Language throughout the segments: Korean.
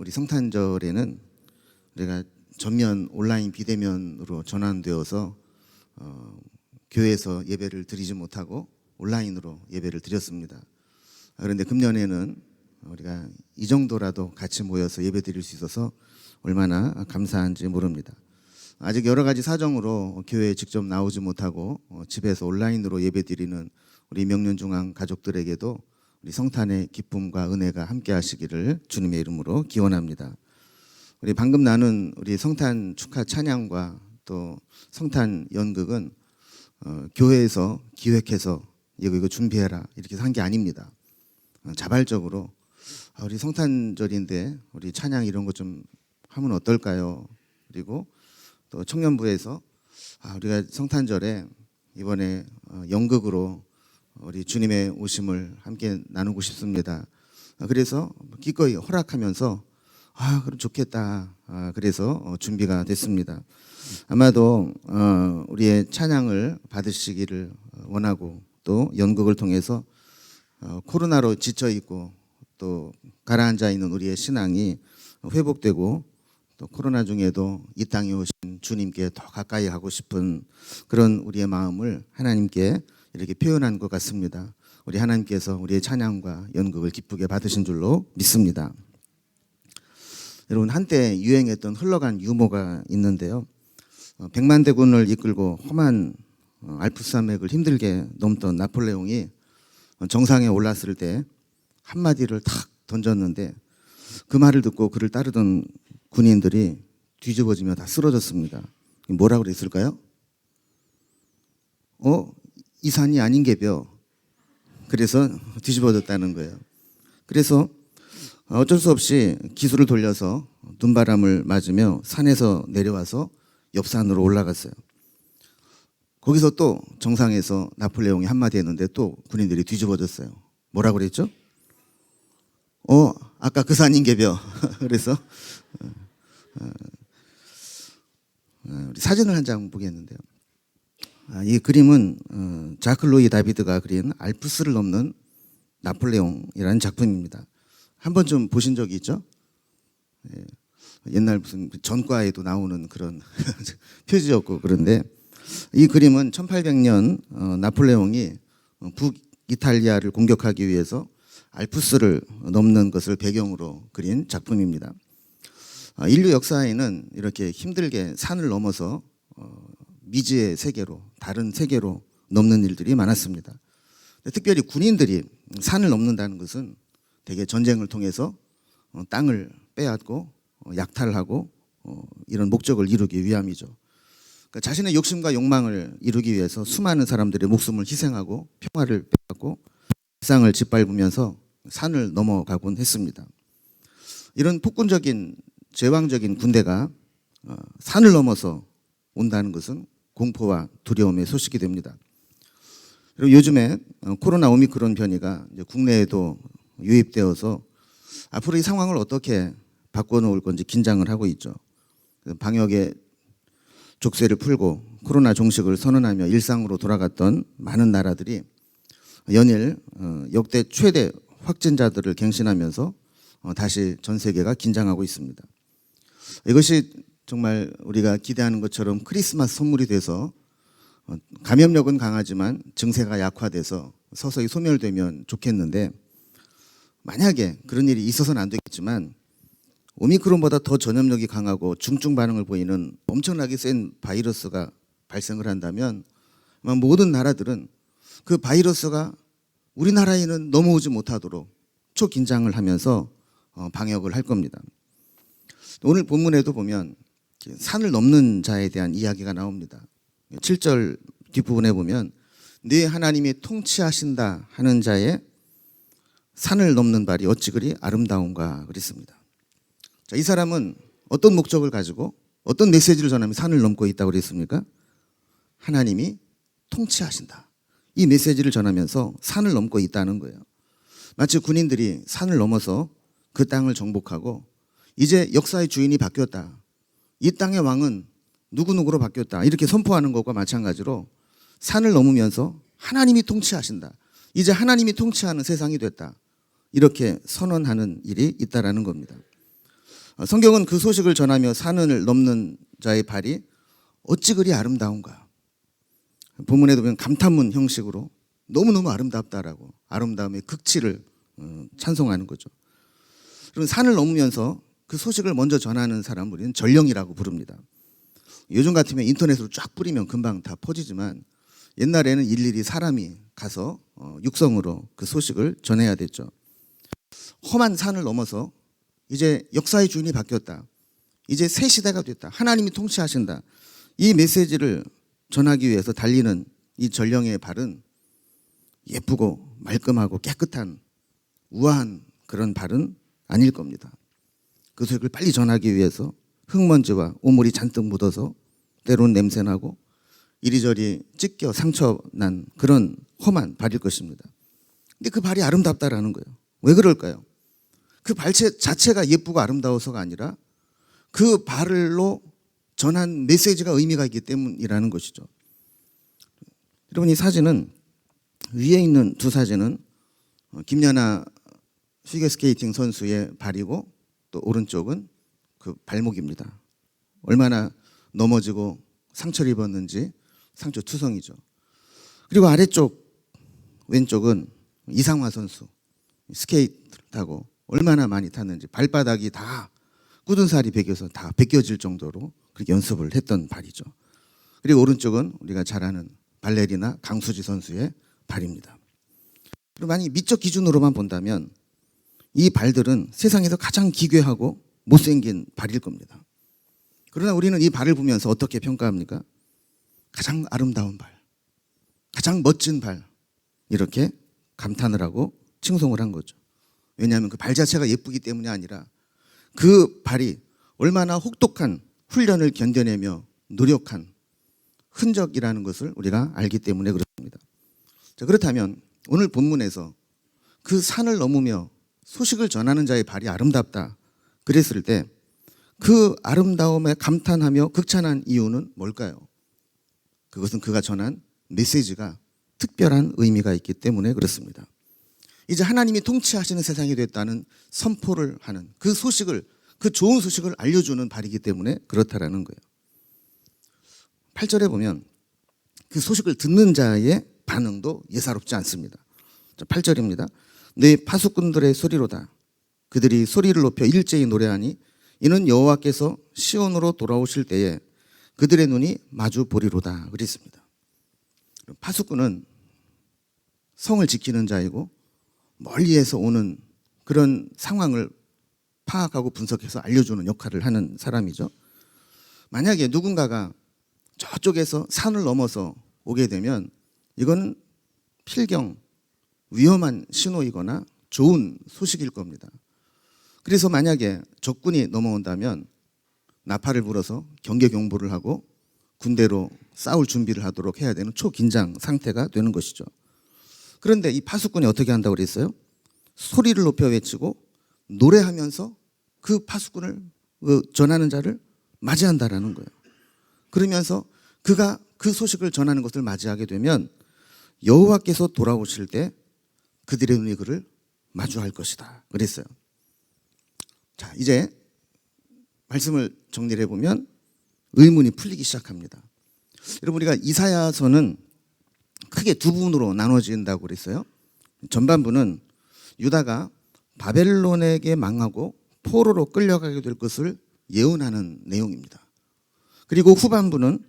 우리 성탄절에는 우리가 전면 온라인 비대면으로 전환되어서 교회에서 예배를 드리지 못하고 온라인으로 예배를 드렸습니다. 그런데 금년에는 우리가 이 정도라도 같이 모여서 예배 드릴 수 있어서 얼마나 감사한지 모릅니다. 아직 여러 가지 사정으로 교회에 직접 나오지 못하고 집에서 온라인으로 예배 드리는 우리 명륜중앙 가족들에게도 우리 성탄의 기쁨과 은혜가 함께 하시기를 주님의 이름으로 기원합니다. 우리 방금 나눈 우리 성탄 축하 찬양과 또 성탄 연극은 교회에서 기획해서 이거 준비해라 이렇게 한 게 아닙니다. 자발적으로 우리 성탄절인데 우리 찬양 이런 거 좀 하면 어떨까요? 그리고 또 청년부에서 우리가 성탄절에 이번에 연극으로 우리 주님의 오심을 함께 나누고 싶습니다. 그래서 기꺼이 허락하면서 그럼 좋겠다. 그래서 준비가 됐습니다. 아마도 우리의 찬양을 받으시기를 원하고 또 연극을 통해서 코로나로 지쳐 있고 또 가라앉아 있는 우리의 신앙이 회복되고 또 코로나 중에도 이 땅에 오신 주님께 더 가까이 하고 싶은 그런 우리의 마음을 하나님께 이렇게 표현한 것 같습니다. 우리 하나님께서 우리의 찬양과 연극을 기쁘게 받으신 줄로 믿습니다. 여러분, 한때 유행했던 흘러간 유머가 있는데요. 백만대군을 이끌고 험한 알프스산맥을 힘들게 넘던 나폴레옹이 정상에 올랐을 때 한마디를 탁 던졌는데 그 말을 듣고 그를 따르던 군인들이 뒤집어지며 다 쓰러졌습니다. 뭐라고 그랬을까요? 이 산이 아닌 게벼. 그래서 뒤집어졌다는 거예요. 그래서 어쩔 수 없이 기술을 돌려서 눈바람을 맞으며 산에서 내려와서 옆산으로 올라갔어요. 거기서 또 정상에서 나폴레옹이 한마디 했는데 또 군인들이 뒤집어졌어요. 뭐라고 그랬죠? 아까 그 산인 게벼. 그래서 우리 사진을 한 장 보겠는데요. 이 그림은 자클로이 다비드가 그린 알프스를 넘는 나폴레옹이라는 작품입니다. 한 번쯤 보신 적이 있죠? 옛날 무슨 전과에도 나오는 그런 표지였고 그런데 이 그림은 1800년 나폴레옹이 북이탈리아를 공격하기 위해서 알프스를 넘는 것을 배경으로 그린 작품입니다. 인류 역사에는 이렇게 힘들게 산을 넘어서 미지의 세계로 다른 세계로 넘는 일들이 많았습니다. 특별히 군인들이 산을 넘는다는 것은 대개 전쟁을 통해서 땅을 빼앗고 약탈하고 이런 목적을 이루기 위함이죠. 그러니까 자신의 욕심과 욕망을 이루기 위해서 수많은 사람들의 목숨을 희생하고 평화를 빼앗고 세상을 짓밟으면서 산을 넘어가곤 했습니다. 이런 폭군적인 제왕적인 군대가 산을 넘어서 온다는 것은 공포와 두려움의 소식이 됩니다. 그리고 요즘에 코로나 오미크론 변이가 이제 국내에도 유입되어서 앞으로 이 상황을 어떻게 바꿔놓을 건지 긴장을 하고 있죠. 방역의 족쇄를 풀고 코로나 종식을 선언하며 일상으로 돌아갔던 많은 나라들이 연일 역대 최대 확진자들을 갱신하면서 다시 전 세계가 긴장하고 있습니다. 이것이 정말 우리가 기대하는 것처럼 크리스마스 선물이 돼서 감염력은 강하지만 증세가 약화돼서 서서히 소멸되면 좋겠는데 만약에 그런 일이 있어서는 안 되겠지만 오미크론보다 더 전염력이 강하고 중증 반응을 보이는 엄청나게 센 바이러스가 발생을 한다면 모든 나라들은 그 바이러스가 우리나라에는 넘어오지 못하도록 초긴장을 하면서 방역을 할 겁니다. 오늘 본문에도 보면 산을 넘는 자에 대한 이야기가 나옵니다. 7절 뒷부분에 보면 네 하나님이 통치하신다 하는 자의 산을 넘는 발이 어찌 그리 아름다운가 그랬습니다. 자, 이 사람은 어떤 목적을 가지고 어떤 메시지를 전하며 산을 넘고 있다고 그랬습니까? 하나님이 통치하신다. 이 메시지를 전하면서 산을 넘고 있다는 거예요. 마치 군인들이 산을 넘어서 그 땅을 정복하고 이제 역사의 주인이 바뀌었다. 이 땅의 왕은 누구누구로 바뀌었다. 이렇게 선포하는 것과 마찬가지로 산을 넘으면서 하나님이 통치하신다. 이제 하나님이 통치하는 세상이 됐다. 이렇게 선언하는 일이 있다라는 겁니다. 성경은 그 소식을 전하며 산을 넘는 자의 발이 어찌 그리 아름다운가. 본문에도 보면 감탄문 형식으로 너무너무 아름답다라고 아름다움의 극치를 찬송하는 거죠. 그럼 산을 넘으면서 그 소식을 먼저 전하는 사람 우리는 전령이라고 부릅니다. 요즘 같으면 인터넷으로 쫙 뿌리면 금방 다 퍼지지만 옛날에는 일일이 사람이 가서 육성으로 그 소식을 전해야 됐죠. 험한 산을 넘어서 이제 역사의 주인이 바뀌었다. 이제 새 시대가 됐다. 하나님이 통치하신다. 이 메시지를 전하기 위해서 달리는 이 전령의 발은 예쁘고 말끔하고 깨끗한 우아한 그런 발은 아닐 겁니다. 그 소식을 빨리 전하기 위해서 흙먼지와 오물이 잔뜩 묻어서 때로는 냄새나고 이리저리 찢겨 상처난 그런 험한 발일 것입니다. 근데 그 발이 아름답다라는 거예요. 왜 그럴까요? 그 발 자체가 예쁘고 아름다워서가 아니라 그 발로 전한 메시지가 의미가 있기 때문이라는 것이죠. 여러분, 이 사진은 위에 있는 두 사진은 김연아 피겨스케이팅 선수의 발이고 또 오른쪽은 그 발목입니다. 얼마나 넘어지고 상처를 입었는지 상처 투성이죠. 그리고 아래쪽 왼쪽은 이상화 선수 스케이트를 타고 얼마나 많이 탔는지 발바닥이 다 굳은 살이 베겨서 다 벗겨질 정도로 그렇게 연습을 했던 발이죠. 그리고 오른쪽은 우리가 잘 아는 발레리나 강수지 선수의 발입니다. 그리고 만약 미적 기준으로만 본다면 이 발들은 세상에서 가장 기괴하고 못생긴 발일 겁니다. 그러나 우리는 이 발을 보면서 어떻게 평가합니까? 가장 아름다운 발, 가장 멋진 발, 이렇게 감탄을 하고 칭송을 한 거죠. 왜냐하면 그 발 자체가 예쁘기 때문이 아니라 그 발이 얼마나 혹독한 훈련을 견뎌내며 노력한 흔적이라는 것을 우리가 알기 때문에 그렇습니다. 자, 그렇다면 오늘 본문에서 그 산을 넘으며 소식을 전하는 자의 발이 아름답다 그랬을 때 그 아름다움에 감탄하며 극찬한 이유는 뭘까요? 그것은 그가 전한 메시지가 특별한 의미가 있기 때문에 그렇습니다. 이제 하나님이 통치하시는 세상이 됐다는 선포를 하는 그 소식을, 그 좋은 소식을 알려주는 발이기 때문에 그렇다라는 거예요. 8절에 보면 그 소식을 듣는 자의 반응도 예사롭지 않습니다. 8절입니다. 내 파수꾼들의 소리로다. 그들이 소리를 높여 일제히 노래하니 이는 여호와께서 시온으로 돌아오실 때에 그들의 눈이 마주 보리로다 그랬습니다. 파수꾼은 성을 지키는 자이고 멀리에서 오는 그런 상황을 파악하고 분석해서 알려주는 역할을 하는 사람이죠. 만약에 누군가가 저쪽에서 산을 넘어서 오게 되면 이건 필경, 위험한 신호이거나 좋은 소식일 겁니다. 그래서 만약에 적군이 넘어온다면 나팔을 불어서 경계 경보를 하고 군대로 싸울 준비를 하도록 해야 되는 초긴장 상태가 되는 것이죠. 그런데 이 파수꾼이 어떻게 한다고 그랬어요? 소리를 높여 외치고 노래하면서 그 파수꾼을 전하는 자를 맞이한다라는 거예요. 그러면서 그가 그 소식을 전하는 것을 맞이하게 되면 여호와께서 돌아오실 때 그들의 눈이 그를 마주할 것이다 그랬어요. 자, 이제 말씀을 정리를 해보면 의문이 풀리기 시작합니다. 여러분, 우리가 이사야서는 크게 두 부분으로 나눠진다고 그랬어요. 전반부는 유다가 바벨론에게 망하고 포로로 끌려가게 될 것을 예언하는 내용입니다. 그리고 후반부는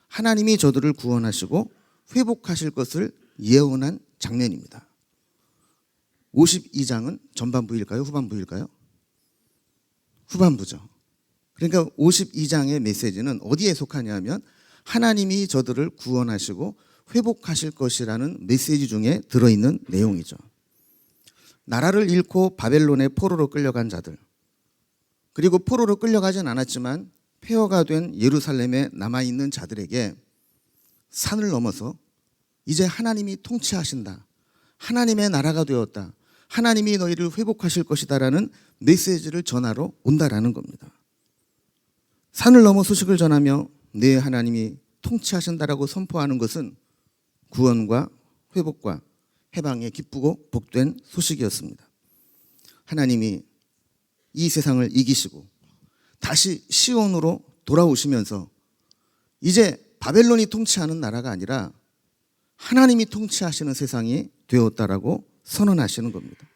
하나님이 저들을 구원하시고 회복하실 것을 예언한 장면입니다. 52장은 전반부일까요? 후반부일까요? 후반부죠. 그러니까 52장의 메시지는 어디에 속하냐면 하나님이 저들을 구원하시고 회복하실 것이라는 메시지 중에 들어있는 내용이죠. 나라를 잃고 바벨론의 포로로 끌려간 자들, 그리고 포로로 끌려가진 않았지만 폐허가 된 예루살렘에 남아있는 자들에게 산을 넘어서 이제 하나님이 통치하신다, 하나님의 나라가 되었다, 하나님이 너희를 회복하실 것이다라는 메시지를 전하러 온다라는 겁니다. 산을 넘어 소식을 전하며 내 하나님이 통치하신다라고 선포하는 것은 구원과 회복과 해방의 기쁘고 복된 소식이었습니다. 하나님이 이 세상을 이기시고 다시 시온으로 돌아오시면서 이제 바벨론이 통치하는 나라가 아니라 하나님이 통치하시는 세상이 되었다라고 선언하시는 겁니다.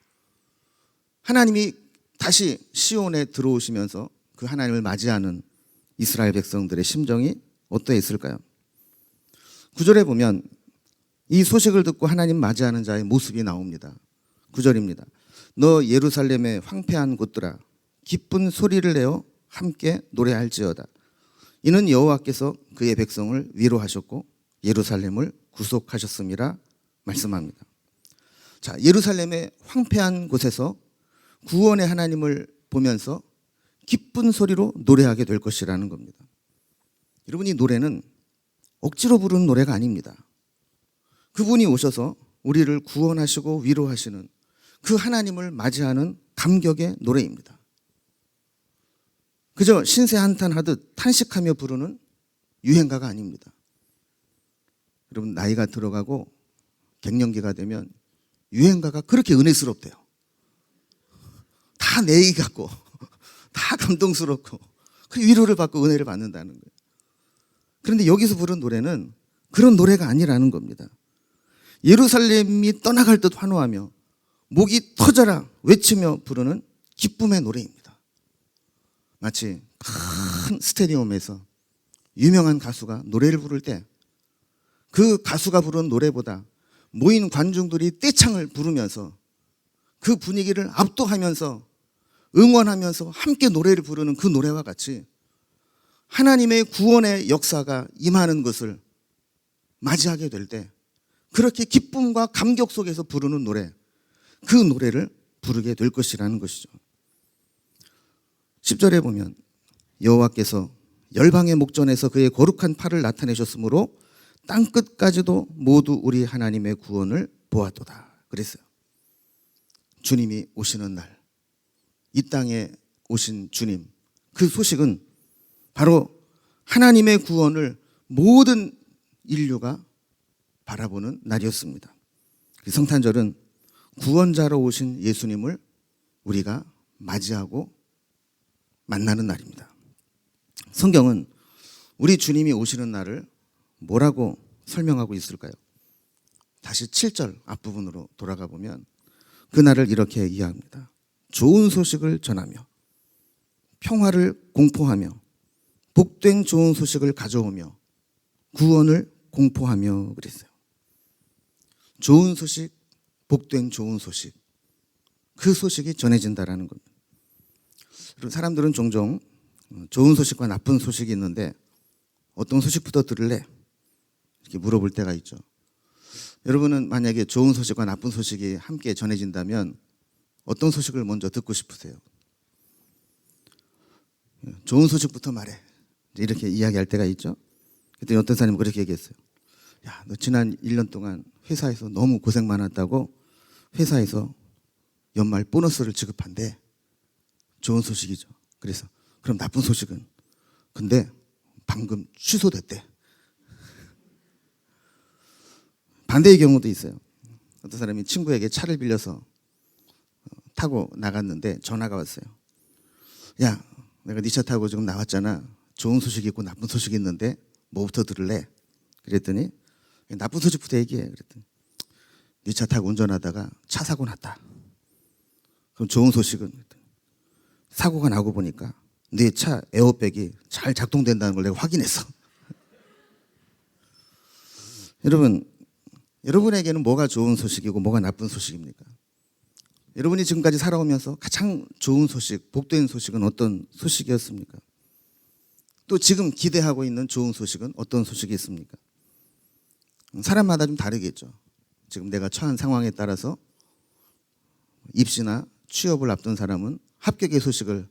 하나님이 다시 시온에 들어오시면서 그 하나님을 맞이하는 이스라엘 백성들의 심정이 어떠했을까요? 9절에 보면 이 소식을 듣고 하나님 맞이하는 자의 모습이 나옵니다. 9절입니다. 너 예루살렘의 황폐한 곳들아 기쁜 소리를 내어 함께 노래할지어다. 이는 여호와께서 그의 백성을 위로하셨고 예루살렘을 구속하셨음이라 말씀합니다. 자, 예루살렘의 황폐한 곳에서 구원의 하나님을 보면서 기쁜 소리로 노래하게 될 것이라는 겁니다. 여러분, 이 노래는 억지로 부르는 노래가 아닙니다. 그분이 오셔서 우리를 구원하시고 위로하시는 그 하나님을 맞이하는 감격의 노래입니다. 그저 신세 한탄하듯 탄식하며 부르는 유행가가 아닙니다. 여러분, 나이가 들어가고 갱년기가 되면 유행가가 그렇게 은혜스럽대요. 다 내 얘기 같고 다 감동스럽고 그 위로를 받고 은혜를 받는다는 거예요. 그런데 여기서 부른 노래는 그런 노래가 아니라는 겁니다. 예루살렘이 떠나갈 듯 환호하며 목이 터져라 외치며 부르는 기쁨의 노래입니다. 마치 큰 스테디움에서 유명한 가수가 노래를 부를 때 그 가수가 부른 노래보다 모인 관중들이 떼창을 부르면서 그 분위기를 압도하면서 응원하면서 함께 노래를 부르는 그 노래와 같이 하나님의 구원의 역사가 임하는 것을 맞이하게 될 때 그렇게 기쁨과 감격 속에서 부르는 노래, 그 노래를 부르게 될 것이라는 것이죠. 10절에 보면 여호와께서 열방의 목전에서 그의 거룩한 팔을 나타내셨으므로 땅끝까지도 모두 우리 하나님의 구원을 보았도다 그랬어요. 주님이 오시는 날, 이 땅에 오신 주님, 그 소식은 바로 하나님의 구원을 모든 인류가 바라보는 날이었습니다. 성탄절은 구원자로 오신 예수님을 우리가 맞이하고 만나는 날입니다. 성경은 우리 주님이 오시는 날을 뭐라고 설명하고 있을까요? 다시 7절 앞부분으로 돌아가 보면 그날을 이렇게 얘기합니다. 좋은 소식을 전하며 평화를 공포하며 복된 좋은 소식을 가져오며 구원을 공포하며 그랬어요. 좋은 소식, 복된 좋은 소식, 그 소식이 전해진다라는 겁니다. 사람들은 종종 좋은 소식과 나쁜 소식이 있는데 어떤 소식부터 들을래? 이렇게 물어볼 때가 있죠. 여러분은 만약에 좋은 소식과 나쁜 소식이 함께 전해진다면 어떤 소식을 먼저 듣고 싶으세요? 좋은 소식부터 말해. 이렇게 이야기할 때가 있죠. 그때 어떤 사람이 그렇게 얘기했어요. 야, 너 지난 1년 동안 회사에서 너무 고생 많았다고 회사에서 연말 보너스를 지급한대. 좋은 소식이죠. 그래서 그럼 나쁜 소식은? 근데 방금 취소됐대. 반대의 경우도 있어요. 어떤 사람이 친구에게 차를 빌려서 타고 나갔는데 전화가 왔어요. 야, 내가 네 차 타고 지금 나왔잖아. 좋은 소식이 있고 나쁜 소식이 있는데 뭐부터 들을래? 그랬더니 나쁜 소식부터 얘기해. 그랬더니 네 차 타고 운전하다가 차 사고 났다. 그럼 좋은 소식은? 사고가 나고 보니까 네 차 에어백이 잘 작동된다는 걸 내가 확인했어. 여러분에게는 뭐가 좋은 소식이고 뭐가 나쁜 소식입니까? 여러분이 지금까지 살아오면서 가장 좋은 소식, 복된 소식은 어떤 소식이었습니까? 또 지금 기대하고 있는 좋은 소식은 어떤 소식이 있습니까? 사람마다 좀 다르겠죠. 지금 내가 처한 상황에 따라서 입시나 취업을 앞둔 사람은 합격의 소식을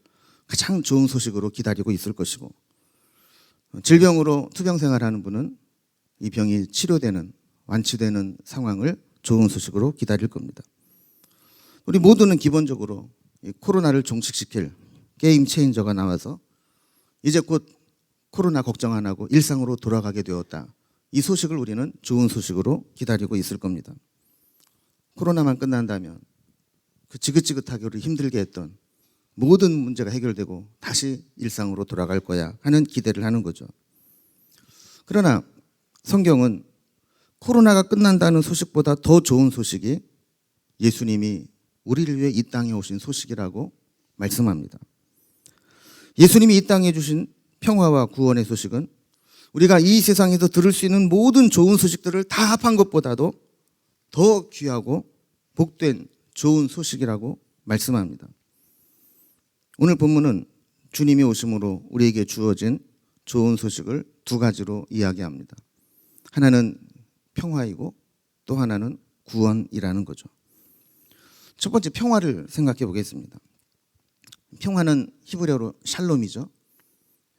가장 좋은 소식으로 기다리고 있을 것이고, 질병으로 투병 생활하는 분은 이 병이 치료되는, 완치되는 상황을 좋은 소식으로 기다릴 겁니다. 우리 모두는 기본적으로 이 코로나를 종식시킬 게임 체인저가 나와서 이제 곧 코로나 걱정 안 하고 일상으로 돌아가게 되었다. 이 소식을 우리는 좋은 소식으로 기다리고 있을 겁니다. 코로나만 끝난다면 그 지긋지긋하게 우리 힘들게 했던 모든 문제가 해결되고 다시 일상으로 돌아갈 거야 하는 기대를 하는 거죠. 그러나 성경은 코로나가 끝난다는 소식보다 더 좋은 소식이 예수님이 우리를 위해 이 땅에 오신 소식이라고 말씀합니다. 예수님이 이 땅에 주신 평화와 구원의 소식은 우리가 이 세상에서 들을 수 있는 모든 좋은 소식들을 다 합한 것보다도 더 귀하고 복된 좋은 소식이라고 말씀합니다. 오늘 본문은 주님이 오심으로 우리에게 주어진 좋은 소식을 두 가지로 이야기합니다. 하나는 평화이고 또 하나는 구원이라는 거죠. 첫 번째 평화를 생각해 보겠습니다. 평화는 히브리어로 샬롬이죠.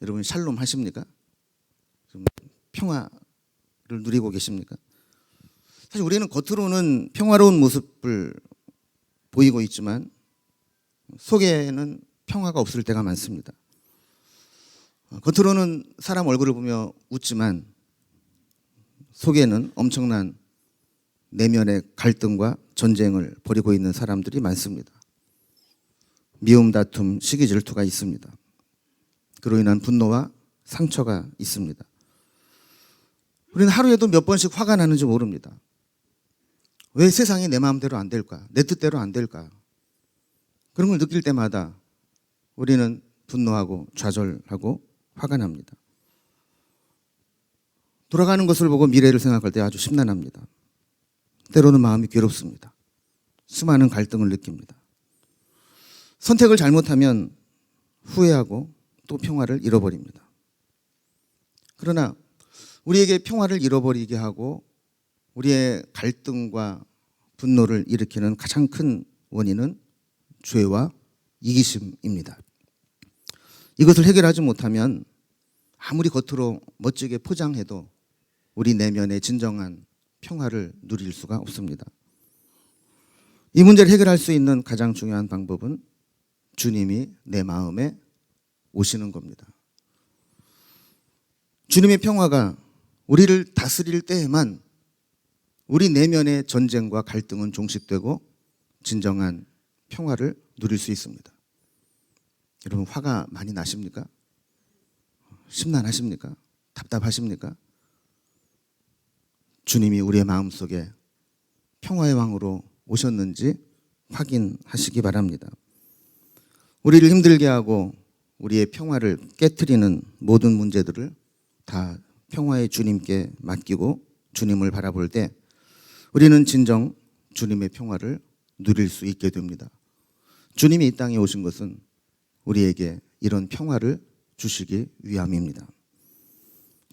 여러분 샬롬 하십니까? 평화를 누리고 계십니까? 사실 우리는 겉으로는 평화로운 모습을 보이고 있지만 속에는 평화가 없을 때가 많습니다. 겉으로는 사람 얼굴을 보며 웃지만 속에는 엄청난 내면의 갈등과 전쟁을 벌이고 있는 사람들이 많습니다. 미움, 다툼, 시기, 질투가 있습니다. 그로 인한 분노와 상처가 있습니다. 우리는 하루에도 몇 번씩 화가 나는지 모릅니다. 왜 세상이 내 마음대로 안 될까? 내 뜻대로 안 될까? 그런 걸 느낄 때마다 우리는 분노하고 좌절하고 화가 납니다. 돌아가는 것을 보고 미래를 생각할 때 아주 심란합니다. 때로는 마음이 괴롭습니다. 수많은 갈등을 느낍니다. 선택을 잘못하면 후회하고 또 평화를 잃어버립니다. 그러나 우리에게 평화를 잃어버리게 하고 우리의 갈등과 분노를 일으키는 가장 큰 원인은 죄와 이기심입니다. 이것을 해결하지 못하면 아무리 겉으로 멋지게 포장해도 우리 내면의 진정한 평화를 누릴 수가 없습니다. 이 문제를 해결할 수 있는 가장 중요한 방법은 주님이 내 마음에 오시는 겁니다. 주님의 평화가 우리를 다스릴 때에만 우리 내면의 전쟁과 갈등은 종식되고 진정한 평화를 누릴 수 있습니다. 여러분 화가 많이 나십니까? 심란하십니까? 답답하십니까? 주님이 우리의 마음속에 평화의 왕으로 오셨는지 확인하시기 바랍니다. 우리를 힘들게 하고 우리의 평화를 깨트리는 모든 문제들을 다 평화의 주님께 맡기고 주님을 바라볼 때 우리는 진정 주님의 평화를 누릴 수 있게 됩니다. 주님이 이 땅에 오신 것은 우리에게 이런 평화를 주시기 위함입니다.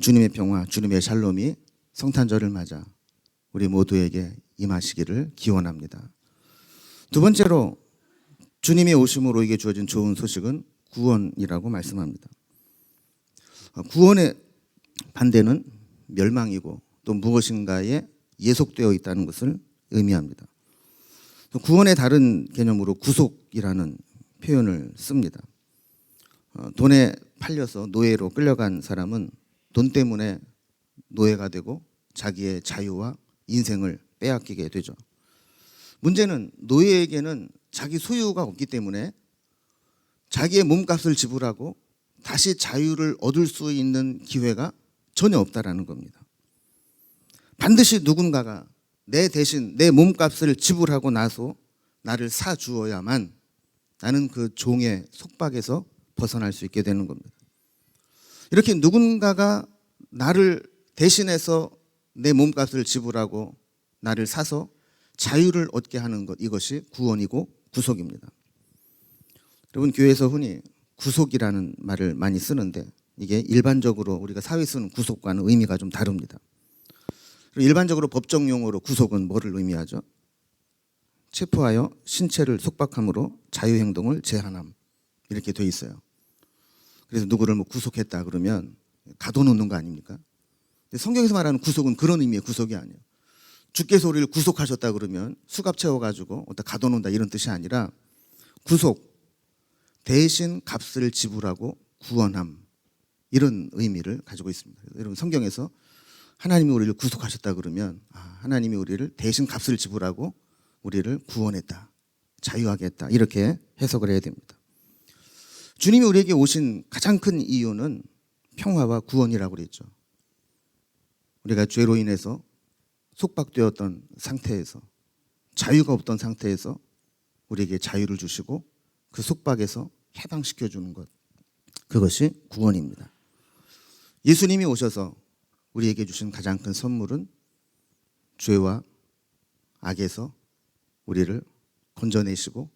주님의 평화, 주님의 샬롬이 성탄절을 맞아 우리 모두에게 임하시기를 기원합니다. 두 번째로 주님의 오심으로 우리에게 주어진 좋은 소식은 구원이라고 말씀합니다. 구원의 반대는 멸망이고 또 무엇인가에 예속되어 있다는 것을 의미합니다. 구원의 다른 개념으로 구속이라는 표현을 씁니다. 돈에 팔려서 노예로 끌려간 사람은 돈 때문에 노예가 되고 자기의 자유와 인생을 빼앗기게 되죠. 문제는 노예에게는 자기 소유가 없기 때문에 자기의 몸값을 지불하고 다시 자유를 얻을 수 있는 기회가 전혀 없다라는 겁니다. 반드시 누군가가 내 대신 내 몸값을 지불하고 나서 나를 사주어야만 나는 그 종의 속박에서 벗어날 수 있게 되는 겁니다. 이렇게 누군가가 나를 대신해서 내 몸값을 지불하고 나를 사서 자유를 얻게 하는 것, 이것이 구원이고 구속입니다. 여러분 교회에서 흔히 구속이라는 말을 많이 쓰는데 이게 일반적으로 우리가 사회에 쓰는 구속과는 의미가 좀 다릅니다. 일반적으로 법정 용어로 구속은 뭐를 의미하죠? 체포하여 신체를 속박함으로 자유행동을 제한함, 이렇게 돼 있어요. 그래서 누구를 뭐 구속했다 그러면 가둬놓는 거 아닙니까? 근데 성경에서 말하는 구속은 그런 의미의 구속이 아니에요. 주께서 우리를 구속하셨다 그러면 수갑 채워가지고 어디다 가둬놓는다 이런 뜻이 아니라 구속, 대신 값을 지불하고 구원함, 이런 의미를 가지고 있습니다. 여러분 성경에서 하나님이 우리를 구속하셨다 그러면 하나님이 우리를 대신 값을 지불하고 우리를 구원했다, 자유하게 했다, 이렇게 해석을 해야 됩니다. 주님이 우리에게 오신 가장 큰 이유는 평화와 구원이라고 그랬죠. 우리가 죄로 인해서 속박되었던 상태에서, 자유가 없던 상태에서 우리에게 자유를 주시고 그 속박에서 해방시켜 주는 것, 그것이 구원입니다. 예수님이 오셔서 우리에게 주신 가장 큰 선물은 죄와 악에서 우리를 건져내시고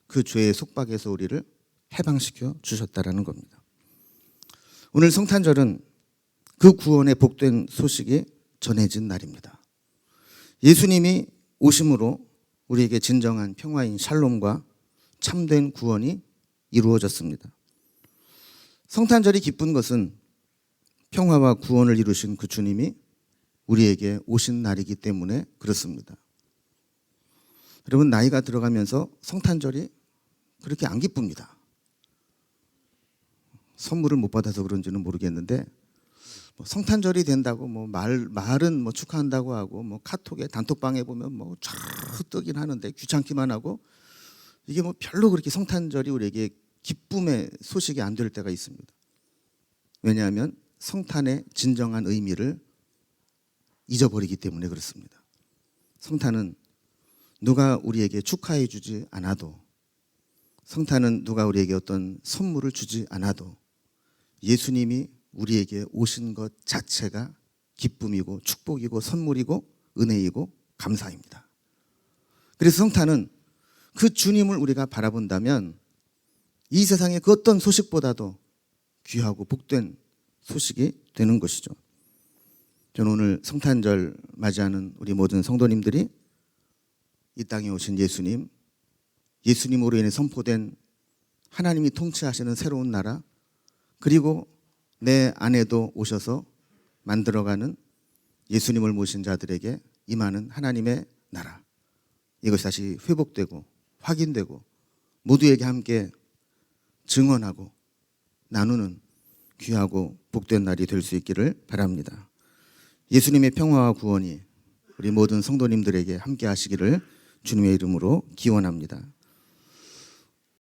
그 죄의 속박에서 우리를 해방시켜 주셨다라는 겁니다. 오늘 성탄절은 그 구원의 복된 소식이 전해진 날입니다. 예수님이 오심으로 우리에게 진정한 평화인 샬롬과 참된 구원이 이루어졌습니다. 성탄절이 기쁜 것은 평화와 구원을 이루신 그 주님이 우리에게 오신 날이기 때문에 그렇습니다. 여러분, 나이가 들어가면서 성탄절이 그렇게 안 기쁩니다. 선물을 못 받아서 그런지는 모르겠는데 성탄절이 된다고 말은 축하한다고 하고 카톡에 단톡방에 보면 쫙 뜨긴 하는데 귀찮기만 하고 이게 별로 그렇게 성탄절이 우리에게 기쁨의 소식이 안 될 때가 있습니다. 왜냐하면 성탄의 진정한 의미를 잊어버리기 때문에 그렇습니다. 성탄은 누가 우리에게 축하해 주지 않아도, 성탄은 누가 우리에게 어떤 선물을 주지 않아도 예수님이 우리에게 오신 것 자체가 기쁨이고 축복이고 선물이고 은혜이고 감사입니다. 그래서 성탄은 그 주님을 우리가 바라본다면 이 세상의 그 어떤 소식보다도 귀하고 복된 소식이 되는 것이죠. 저는 오늘 성탄절 맞이하는 우리 모든 성도님들이 이 땅에 오신 예수님으로 인해 선포된 하나님이 통치하시는 새로운 나라, 그리고 내 안에도 오셔서 만들어가는 예수님을 모신 자들에게 임하는 하나님의 나라, 이것이 다시 회복되고 확인되고 모두에게 함께 증언하고 나누는 귀하고 복된 날이 될 수 있기를 바랍니다. 예수님의 평화와 구원이 우리 모든 성도님들에게 함께 하시기를 주님의 이름으로 기원합니다.